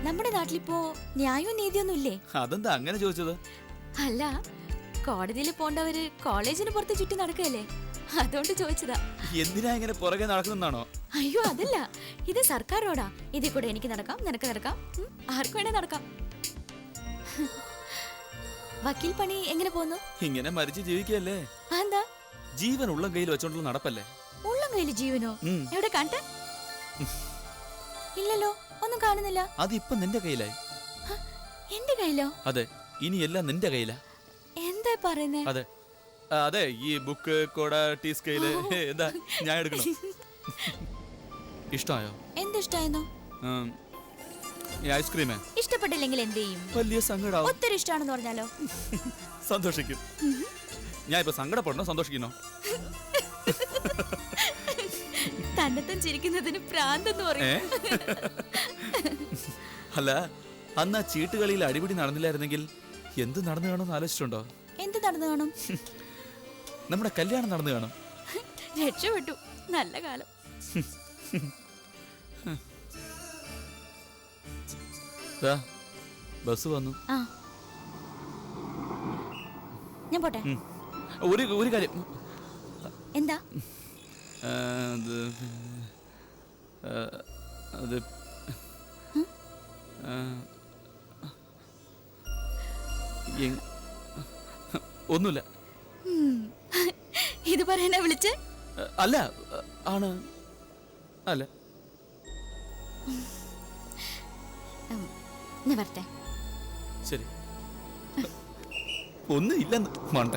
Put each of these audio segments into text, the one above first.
നമ്മുടെ നാട്ടിലിപ്പോ ന്യായവും നീതിയൊന്നും ഇല്ലേ? അതെന്താ അങ്ങനെ ചോദിച്ചത്? അല്ല, കോടതിയിൽ പോണ്ടവര് കോളേജിന് പുറത്ത് ചുറ്റി നടക്കല്ലേ, അതുകൊണ്ട് ചോദിച്ചതാ. എന്തിനാ ഇങ്ങനെ പുറകെ നടക്കുന്നാണോ? അയ്യോ അതല്ല, ഇത് സർക്കാർ റോഡാ. ഇതിൽ കൂടെ എനിക്ക് നടക്കാം, നിനക്ക് നടക്കാം, ആർക്കും വേണേ നടക്കാം. വക്കീൽ പണി എങ്ങനെ പോന്നു? ഇങ്ങനെ മരിച്ച് ജീവിക്കല്ലേ. എന്താ? ജീവൻ ഉള്ളം കയ്യിൽ വെച്ചോണ്ടുള്ള നടപ്പല്ലേ. ഉള്ളം കയ്യിൽ ജീവനോ? എവിടെ കണ്ട? ഇല്ലല്ലോ, ഒന്നും കാണുന്നില്ല. അതിപ്പോ നിന്റെ കയ്യിലായി. എന്റെ കയ്യിലോ? അതെ, ഇനി എല്ലാം നിന്റെ കയ്യിലാ. എന്താ പറയുന്നേ? അതെ അതെ, ഈ ബുക്ക്, കൊട, ടീ സ്കെയില് എന്താ ഞാൻ എടുക്കണം. ഇഷ്ടമായോ? എന്തിഷ്ടായെന്നോ? ഈ ഐസ്ക്രീമേ ഇഷ്ടപ്പെട്ടില്ലെങ്കിൽ എന്ത് ചെയ്യും? വലിയ സങ്കടം. ഒത്തിരി ഇഷ്ടമാണെന്ന് പറഞ്ഞാലോ? സന്തോഷിക്കും. ഞാൻ ഇപ്പൊ സങ്കടപ്പെടണോ സന്തോഷിക്കണോ? തന്നെത്തൻ ചിരിക്കുന്നതിന് പ്രാന്തെന്ന് പറയും. അല്ല, അന്ന് ആ ചീട്ടുകളിയിൽ അടിപിടി നടന്നില്ലായിരുന്നെങ്കിൽ എന്ത് നടന്നു കാണുമെന്ന് ആലോചിച്ചിട്ടുണ്ടോ? എന്ത് നടന്നു കാണും? നമ്മുടെ കല്യാണം നടന്നു കാണും. രക്ഷപ്പെട്ടു, നല്ല കാലം. ബസ് വന്നു. ഞാൻ പോട്ടെ. ഒരു കാര്യം. എന്താ? അത് ഒന്നുമില്ല. ഇത് പറയാനാ വിളിച്ച്? അല്ല, ആണ്. അല്ല, ഞാൻ വരട്ടെ. ശരി. ഒന്നും ഇല്ലെന്ന് മണ്ട.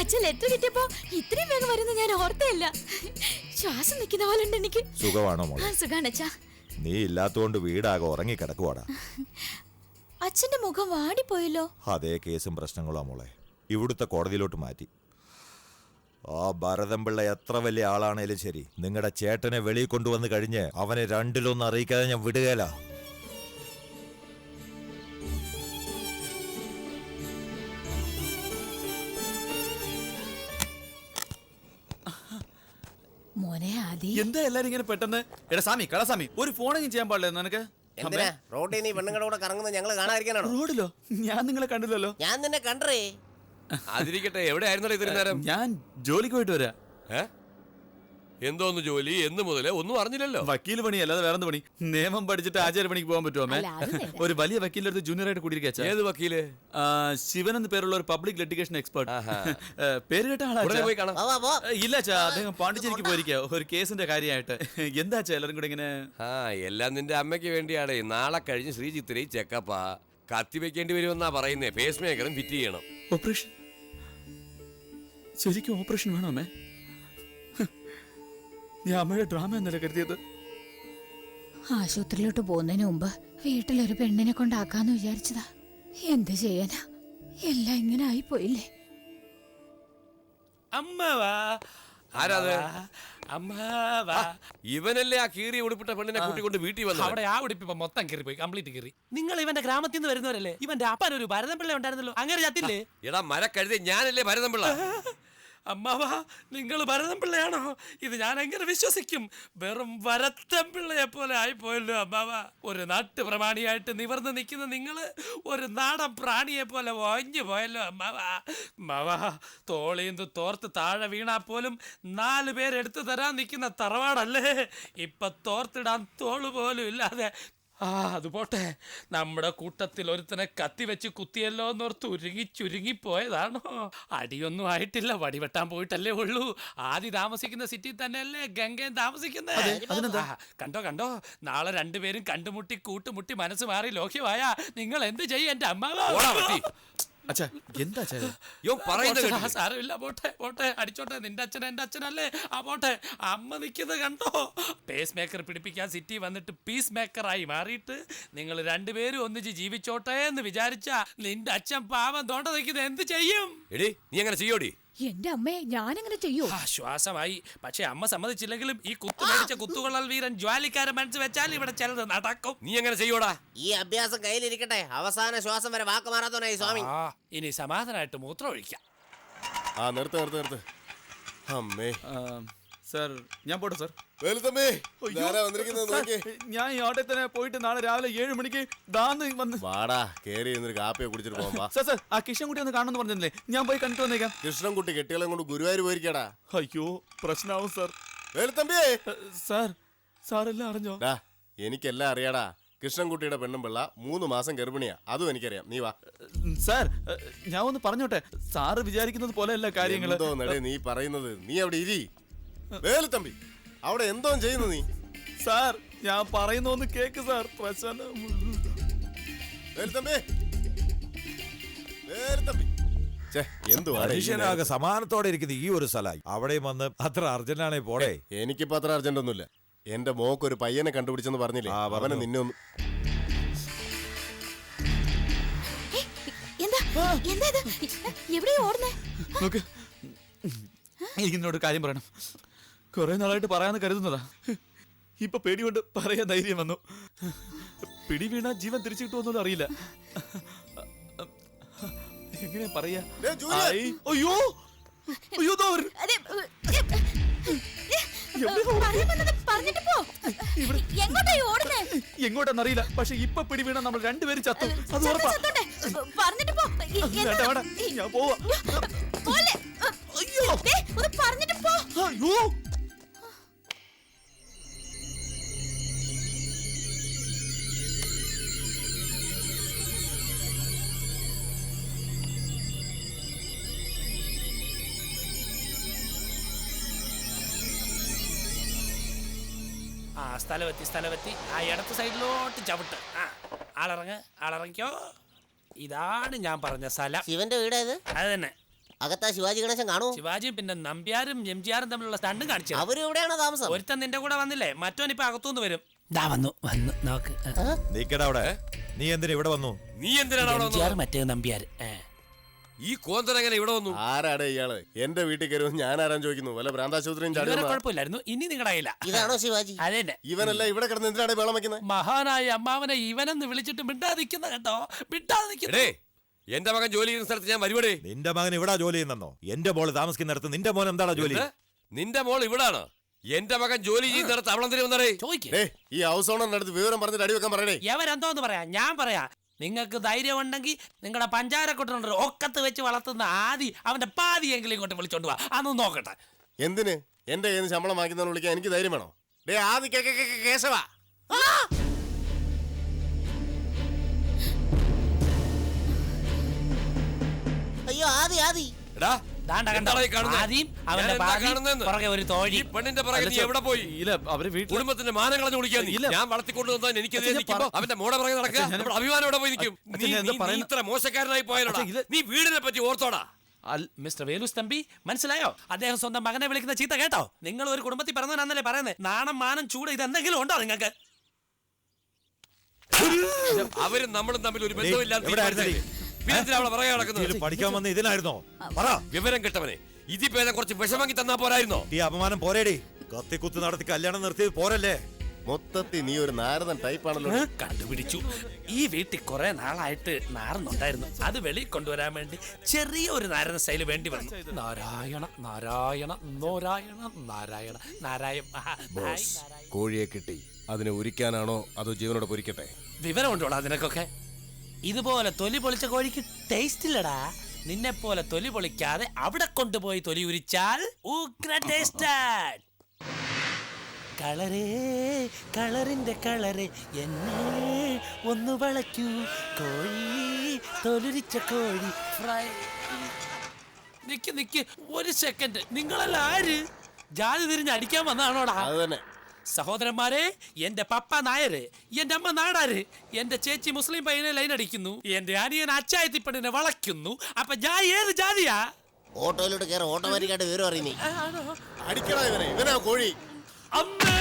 അച്ഛൻ ലെറ്റർ കിട്ടിയപ്പോ ഇത്രയും വേഗം വരുന്ന ഞാൻ ഓർത്തല്ല. ശ്വാസം നിൽക്കുന്ന പോലെ ഉണ്ട് എനിക്ക്. സുഖമാണോ മോളെ? സുഖാണ് അച്ഛാ. നീ ഇല്ലാത്തോണ്ട് വീടാകെ ഉറങ്ങി കിടക്കുവാടാ. അച്ഛന്റെ മുഖം വാടിപ്പോയല്ലോ. അതേ കേസും പ്രശ്നങ്ങളാ മോളെ. ഇവിടുത്തെ കോടതിയിലോട്ട് മാറ്റി. ആ ഭരതൻപിള്ള എത്ര വലിയ ആളാണേലും ശരി, നിങ്ങളുടെ ചേട്ടനെ വെളിയിൽ കൊണ്ടുവന്ന് കഴിഞ്ഞ് അവനെ രണ്ടിലൊന്നും അറിയിക്കാതെ ഞാൻ വിടുകയില്ല. എന്താ എല്ലാരും ഇങ്ങനെ പെട്ടെന്ന്? എടാ സാമി, കളസാമി, ഒരു ഫോണെങ്കിലും ചെയ്യാൻ പാടില്ല നിനക്ക്? റോഡിൽ നീ പെണ്ണുങ്ങളുടെ കൂടെ കറങ്ങുന്നത് ഞങ്ങൾ കാണാതിരിക്കാനാണോ? റോഡിലോ? ഞാൻ നിങ്ങളെ കണ്ടില്ലല്ലോ. ഞാൻ നിന്നെ കണ്ടേ. അതിരിക്കട്ടെ, എവിടെ ആയിരുന്നല്ലോ ഇത്രയും നേരം? ഞാൻ ജോലിക്ക് പോയിട്ട് വരാ. എന്തോന്ന് ജോലി? എന്ന് മുതലേ ഒന്നും അറിഞ്ഞില്ലല്ലോ. വക്കീൽ പണി അല്ലാതെ വേറെന്ത് പണി? നിയമം പഠിച്ചിട്ട് ആചാര്യ പണിക്ക് പോകാൻ പറ്റുമോ? ഒരു വലിയ വക്കീലിന്റെ അടുത്ത് ജൂനിയർ ആയിട്ട് കൂടിയിരിക്കുക. ഏത് വക്കീല്? ശിവൻ എന്ന് പേരുള്ള ഒരു പബ്ലിക് ലിറ്റിഗേഷൻ എക്സ്പേർട്ട്. പേര് കേട്ട ആളാ. പോയി കാണാം. ഇല്ല അച്ഛാ, അദ്ദേഹം പാണ്ഡിച്ചേരിക്ക് പോയിരിക്കുക ഒരു കേസിന്റെ കാര്യമായിട്ട്. എന്താ അച്ഛാ എല്ലാരും കൂടെ ഇങ്ങനെ? എല്ലാം നിന്റെ അമ്മയ്ക്ക് വേണ്ടിയാടേ. നാളെ കഴിഞ്ഞ് ശ്രീചിത്രയും ചെക്കപ്പാ. കത്തി വെക്കേണ്ടി വരുമെന്നാ പറയുന്നേ. പേസ് മേക്കറും ഫിറ്റ് ചെയ്യണം. ഓപ്പറേഷൻ? ശരിക്കും ഓപ്പറേഷൻ വേണോ അമ്മേ? ഞാൻ അമ്മയുടെ ഡ്രാമ എന്നല്ല കരുതിയത്. ആശുപത്രിയിലോട്ട് പോകുന്നതിന് മുമ്പ് വീട്ടിലൊരു പെണ്ണിനെ കൊണ്ടാക്കാന്ന് വിചാരിച്ചതാ. എന്ത് ചെയ്യാനാ, എല്ലാം ഇങ്ങനെ ആയിപ്പോയില്ലേ. ഇവനല്ലേ ആ കീറി ഉടുപ്പിട്ട പെണ്ണിനെ കൂട്ടിക്കൊണ്ട് വീട്ടിൽ വന്നു. അവിടെ ആ ഉടുപ്പിപ്പോ മൊത്തം കീറി പോയി, കംപ്ലീറ്റ് കീറി. നിങ്ങൾ ഇവന്റെ ഗ്രാമത്തിൽ നിന്ന് വരുന്നവരല്ലേ? ഇവന്റെ അപ്പൻ ഒരു ഭരതൻപിള്ള ഉണ്ടായിരുന്നല്ലോ, അങ്ങനെ ചത്തില്ലേ? എടാ മരക്കഴുതി, ഞാനല്ലേ ഭരതൻപിള്ള. അമ്മാവാ, നിങ്ങൾ ഭരതൻപിള്ളയാണോ? ഇത് ഞാൻ എങ്ങനെ വിശ്വസിക്കും? വെറും ഭരതൻപിള്ളയെ പോലെ ആയിപ്പോയല്ലോ അമ്മാവാ. ഒരു നാട്ടുപ്രമാണിയായിട്ട് നിവർന്ന് നിൽക്കുന്ന നിങ്ങള് ഒരു നാടൻ പ്രാണിയെ പോലെ ഒഞ്ഞു പോയല്ലോ അമ്മാവാ. അമ്മാവാ, തോളിന്ന് തോർത്ത് താഴെ വീണാ പോലും 4 പേരെടുത്തു തരാൻ നിൽക്കുന്ന തറവാടല്ലേ. ഇപ്പൊ തോർത്തിടാൻ തോള് പോലും ഇല്ലാതെ. അത് പോട്ടെ, നമ്മുടെ കൂട്ടത്തിൽ ഒരുത്തനെ കത്തിവെച്ച് കുത്തിയല്ലോ എന്നോർത്ത് ചുരുങ്ങിപ്പോയതാണോ? അടിയൊന്നും ആയിട്ടില്ല, വടിവെട്ടാൻ പോയിട്ടല്ലേ ഉള്ളൂ. ആദ്യം താമസിക്കുന്ന സിറ്റി തന്നെയല്ലേ ഗംഗയും താമസിക്കുന്നത്. കണ്ടോ, നാളെ 2 പേരും കണ്ടുമുട്ടി കൂട്ടുമുട്ടി മനസ്സ് മാറി ലോക്യമായ നിങ്ങൾ എന്ത് ചെയ്യും എന്റെ അമ്മാവാ? സാരമില്ല, പോട്ടെ, അടിച്ചോട്ടെ. നിന്റെ അച്ഛൻ എന്റെ അച്ഛനല്ലേ? പോട്ടെ. അമ്മ നിൽക്കുന്നത് കണ്ടോ? പേസ് മേക്കർ പിടിപ്പിക്കാൻ സിറ്റി വന്നിട്ട് പീസ് മേക്കറായി മാറിയിട്ട് നിങ്ങൾ 2 പേരും ഒന്നിച്ച് ജീവിച്ചോട്ടെ എന്ന് വിചാരിച്ച നിന്റെ അച്ഛൻ പാവം തോണ്ട നിൽക്കുന്നത് എന്ത് ചെയ്യും? എടി, നീ അങ്ങനെ ചെയ്യോടി? എന്റെ അമ്മയെ ഞാനെങ്ങനെ ചെയ്യൂ? ശ്വാസമായി. പക്ഷെ അമ്മ സമ്മതിച്ചില്ലെങ്കിലും ഈ കുത്തു മേടിച്ച കുത്തുകൊള്ളൽ വീരൻ ജ്വാലിക്കാരൻ മനസ്സ് വെച്ചാൽ ഇവിടെ ചിലത് നടക്കും. നീ എങ്ങനെ ചെയ്യോടാ? ഈ അഭ്യാസം കയ്യിലിരിക്കട്ടെ, അവസാന ശ്വാസം വരെ വാക്ക് മാറാത്തോനായി സ്വാമി. ഇനി സമാധാനമായിട്ട് മൂത്രം ഒഴിക്കാം. നിർത്ത് അമ്മേ. സാർ ഞാൻ പോട്ടെ സാർ. ഞാൻ ഈ ഓട്ടത്തിൽ തന്നെ പോയിട്ട് നാളെ രാവിലെ 7 മണിക്ക് വന്ന് വാടാ കേറി എന്നൊരു കാപ്പിയെ കുടിച്ചിട്ട് പോകാം. സാർ ആ കൃഷ്ണൻകുട്ടി ഒന്ന് കാണണമെന്ന് പറഞ്ഞില്ലേ, ഞാൻ പോയി കണ്ടിട്ട് വന്നേക്കാം. കൃഷ്ണൻകുട്ടി കെട്ടികളെ കൊണ്ട് ഗുരുവായൂർ പോയിരിക്കടാ. അയ്യോ പ്രശ്നമാവും സാർ. വേലുത്തമ്പിയേ. സാറെല്ലാം അറിഞ്ഞോ? എനിക്കെല്ലാം അറിയാടാ. കൃഷ്ണൻകുട്ടിയുടെ പെണ്ണും പിള്ള 3 മാസം ഗർഭിണിയാ, അതും എനിക്കറിയാം. നീ വാ. സാർ ഞാൻ ഒന്ന് പറഞ്ഞോട്ടെ, സാറ് വിചാരിക്കുന്നത് പോലെയല്ല കാര്യങ്ങള്. എന്തോന്നടേ നീ പറയുന്നത്? നീ അവിടെ ഇരി. വേലുത്തമ്പി അവിടെ എന്തോ ചെയ്യുന്നു നീ? സാർ ഞാൻ പറയുന്ന ഒന്ന് കേക്ക് സാർ. പ്രശ്നം വേലുത്തമ്പി മനുഷ്യനാകെ സമാനത്തോടെ ഇരിക്കുന്ന ഈ ഒരു സ്ഥലമായി അവിടെയും വന്ന് അത്ര അർജന്റാണേ പോടേ. എനിക്കിപ്പോ അത്ര അർജന്റ് ഒന്നുമില്ല. എന്റെ മോക്ക് ഒരു പയ്യനെ കണ്ടുപിടിച്ചെന്ന് പറഞ്ഞില്ലേ, അവനെ നിന്നെ ഒന്ന്. എനിക്കിന്നോട് കാര്യം പറയണം. കുറെ നാളായിട്ട് പറയാന്ന് കരുതുന്നതാ. ഇപ്പൊ പേടി കൊണ്ട് പറയാൻ ധൈര്യം വന്നു. പിടി വീണ ജീവൻ തിരിച്ചു കിട്ടുമെന്നൊന്നും അറിയില്ല. എങ്ങനെ പറയാ? അയ്യോ എങ്ങോട്ടെന്നറിയില്ല. പക്ഷെ ഇപ്പൊ പിടി വീണ നമ്മൾ രണ്ടുപേരും ചത്തു. അത് ഉറപ്പാ. ഞാൻ പോവാ. അയ്യോ സ്ഥലമെത്തി. ആ ഇടത്ത് സൈഡിലോട്ട് ചവിട്ട്. ആളിറങ്ങിക്കോ. ഇതാണ് ഞാൻ പറഞ്ഞ സ്ഥലം. ശിവന്റെ വീടേത്? അത് തന്നെ. അകത്താ ശിവാജി ഗണേശൻ കാണൂ. ശിവാജിയും പിന്നെ നമ്പ്യാരും എംജിആറും തമ്മിലുള്ള സ്റ്റണ്ടും കാണിച്ചു. അവര് എവിടെയാണോ താമസം? ഒരുത്തൻ നിന്റെ കൂടെ വന്നില്ലേ, മറ്റോൻ ഇപ്പൊ അകത്തുനിന്ന് വരും. വന്നു നോക്ക്. നീക്കടാ അവിടെ. നീ എന്തിനാ ഇവിടെ വന്നു? നീ എന്തിനാണ് മറ്റേ നമ്പ്യാർ? ഈ കോന്തൻ എങ്ങനെ ഇവിടെ വന്നു? ആരാടേ ഇയാള്? എന്റെ വീട്ടിൽ കയറും ഞാൻ ആരാൻ ചോദിക്കുന്നു. വല്ല ഭ്രാന്താശുപത്രിയും കുഴപ്പമില്ലായിരുന്നു. ഇനി നിങ്ങളുടെ കയ്യില. ഇതാണോ ശിവാജി? അതെന്നെ. ഇവനല്ല ഇവിടെ കിടന്ന് എന്തിനാണ് വെള്ളം വെക്കുന്നത്? മഹാനായ അമ്മാവനെ ഇവനെന്ന് വിളിച്ചിട്ട് മിണ്ടാതിരിക്കുന്ന കേട്ടോ. മിണ്ടാതിരിക്കുന്നേ. എന്റെ മകൻ ജോലി ചെയ്യുന്ന സ്ഥലത്ത് ഞാൻ വരുവടേ. നിന്റെ മകൻ ഇവിടെ ജോലി ചെയ്യുന്നോ? എന്റെ മോള് താമസിക്കുന്നിടത്ത് നിന്റെ മോൻ എന്താണ് ജോലി? നിന്റെ മോൾ ഇവിടാണ്. എന്റെ മകൻ ജോലി ചെയ്യുന്നിടത്ത് അവളെന്തിനു വന്നേ? ചോദിക്കേ. ഈ ഹൗസ് ഓണറിന്റെ അടുത്ത് വിവരം പറഞ്ഞിട്ട് അടി വെക്കാൻ പറയണേ. എവരെന്തോന്ന് പറയാ? ഞാൻ പറയാ. നിങ്ങൾക്ക് ധൈര്യം ഉണ്ടെങ്കിൽ നിങ്ങളുടെ പഞ്ചാരക്കൊട്ടുണ്ടോ ഒക്കത്ത് വെച്ച് വളർത്തുന്ന ആദി അവന്റെ പാതിയെങ്കിലും ഇങ്ങോട്ട് വിളിച്ചോണ്ട് പോവാ. അതൊന്ന് നോക്കട്ടെ. എന്തിന്? എന്റെ കയ്യിൽ നിന്ന് ശമ്പളം വാങ്ങിക്കുന്നവനെ വിളിക്കാൻ എനിക്ക് ധൈര്യം വേണോ? ഡേ ആദി കേശവ. അയ്യോ ആദി കുടുംബത്തിന്റെ മാനം കളഞ്ഞു വിളിക്കാൻ ഞാൻ വളർത്തിക്കൊണ്ടു വന്നാൽ എനിക്കെതിരെ നിൽക്കുമ്പോ അവന്റെ മോടെ പുറകെ നടക്കുക. നമ്മുടെ അഭിമാനം ഇവിടെ പോയി നിൽക്കും. നീ ഇത്ര മോശക്കാരനായി പോയാലോ? നീ വീടിനെ പറ്റി ഓർത്തോടാ. മിസ്റ്റർ വേലുസ്തമ്പി, മനസ്സിലായോ? അദ്ദേഹം സ്വന്തം മകനെ വിളിക്കുന്ന ചീത്ത കേട്ടോ? നിങ്ങൾ ഒരു കുടുംബത്തിൽ പറഞ്ഞവനാന്നല്ലേ പറയുന്നത്? നാണം മാനം ചൂട് ഇതെന്തെങ്കിലും ഉണ്ടോ നിങ്ങൾക്ക്? അവരും നമ്മളും തമ്മിൽ ഒരു ബന്ധമില്ലാതെ പഠിക്കാൻ വന്ന ഇതിനായിരുന്നോ? വിവരം കിട്ടവനെ. ഇതിപ്പേദം കുറച്ച് വിഷമങ്ങി തന്നാ പോരായിരുന്നോ? ഈ അപമാനം പോരേടി. കത്തിക്കുത്ത് നടത്തി കല്യാണം നിർത്തിയത് പോരല്ലേ? മൊത്തത്തിൽ നീ ഒരു നാരദൻ ടൈപ്പാണല്ലോ. കണ്ടുപിടിച്ചു. ഈ വീട്ടിൽ കുറെ നാളായിട്ട് നാറുന്നുണ്ടായിരുന്നു. അത് വെളി കൊണ്ടുവരാൻ വേണ്ടി ചെറിയ ഒരു നാരദ സ്റ്റൈല് വേണ്ടി വന്നു. നാരായണ നാരായണ നാരായണ നാരായണ നാരായണ. കോഴിയെ കിട്ടി. അതിനെ ഉരിക്കാനാണോ അതോ ജീവനോടെ പൊരിക്കട്ടെ? വിവരം ഉണ്ടോടാ നിനക്കൊക്കെ? ഇതുപോലെ തൊലി പൊളിച്ച കോഴിക്ക് ടേസ്റ്റ് ഇല്ലടാ. നിന്നെ പോലെ തൊലി പൊളിക്കാതെ അവിടെ കൊണ്ടുപോയി തൊലി ഉരിച്ചാൽ ഉഗ്ര ടേസ്റ്റ്. കളറേ കളറിന്റെ കളറേ എന്നെ ഒന്ന് വളയ്ക്കൂ. കോഴി തൊലിരിച്ച കോഴി ഫ്രൈ. നിക്ക് ഒരു സെക്കൻഡ്. നിങ്ങളല്ല ആര്? ജാതി തിരിഞ്ഞ് അടിക്കാൻ വന്നതാണോടാ? സഹോദരന്മാരെ, എന്റെ പപ്പ നായര്, എന്റെ അമ്മ നാടാര്, എന്റെ ചേച്ചി മുസ്ലിം പയ്യനെ ലൈൻ അടിക്കുന്നു, എന്റെ അനിയൻ അച്ചായത്തിപ്പണ്ണിനെ വളയ്ക്കുന്നു. അപ്പൊ ഞാൻ ഏത് ജാതിയാ? ഓട്ടോയിലോട്ട് കയറി ഓട്ടോമാറ്റിക്കായിട്ട് വിവരം അറിയുന്നേ. അടിക്കടാ ഇവനെ. ഇവനാ കോഴി. അമ്മേ